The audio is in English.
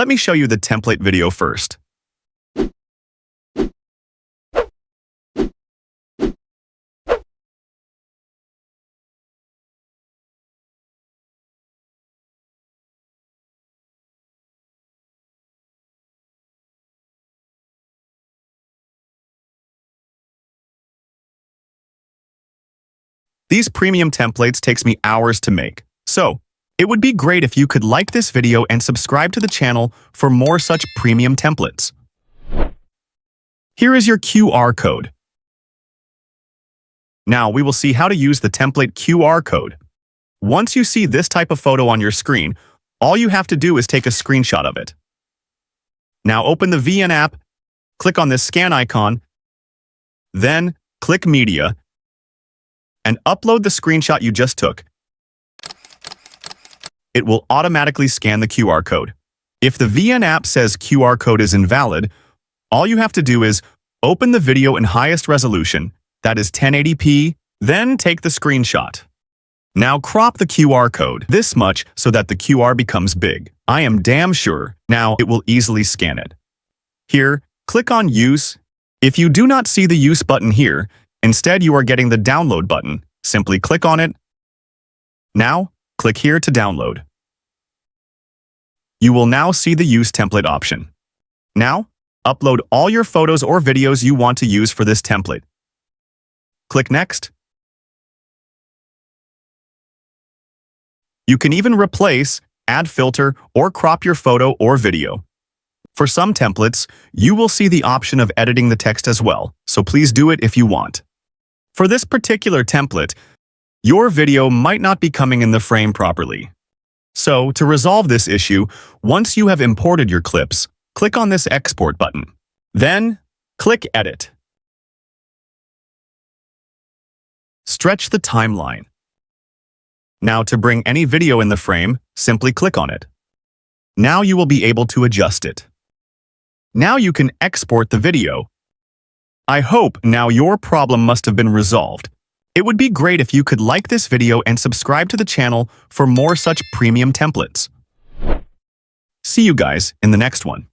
let me show you the template video first. These premium templates takes me hours to make, so it would be great if you could like this video and subscribe to the channel for more such premium templates. Here is your QR code. Now we will see how to use the template QR code. Once you see this type of photo on your screen, all you have to do is take a screenshot of it. Now open the Jiinn app, click on this scan icon, then click Media, and upload the screenshot you just took. It will automatically scan the QR code. If the Jiinn app says QR code is invalid, all you have to do is open the video in highest resolution, that is 1080p, then take the screenshot. Now crop the QR code this much so that the QR becomes big. I am damn sure now it will easily scan it. Here, click on Use. If you do not see the Use button here, instead you are getting the Download button. Simply click on it. Now, click here to download. You will now see the Use Template option. Now, upload all your photos or videos you want to use for this template. Click Next. You can even replace, add filter, or crop your photo or video. For some templates, you will see the option of editing the text as well, so please do it if you want. For this particular template, your video might not be coming in the frame properly. So, to resolve this issue, once you have imported your clips, click on this Export button. Then, click Edit. Stretch the timeline. Now, to bring any video in the frame, simply click on it. Now you will be able to adjust it. Now you can export the video. I hope now your problem must have been resolved. It would be great if you could like this video and subscribe to the channel for more such premium templates. See you guys in the next one.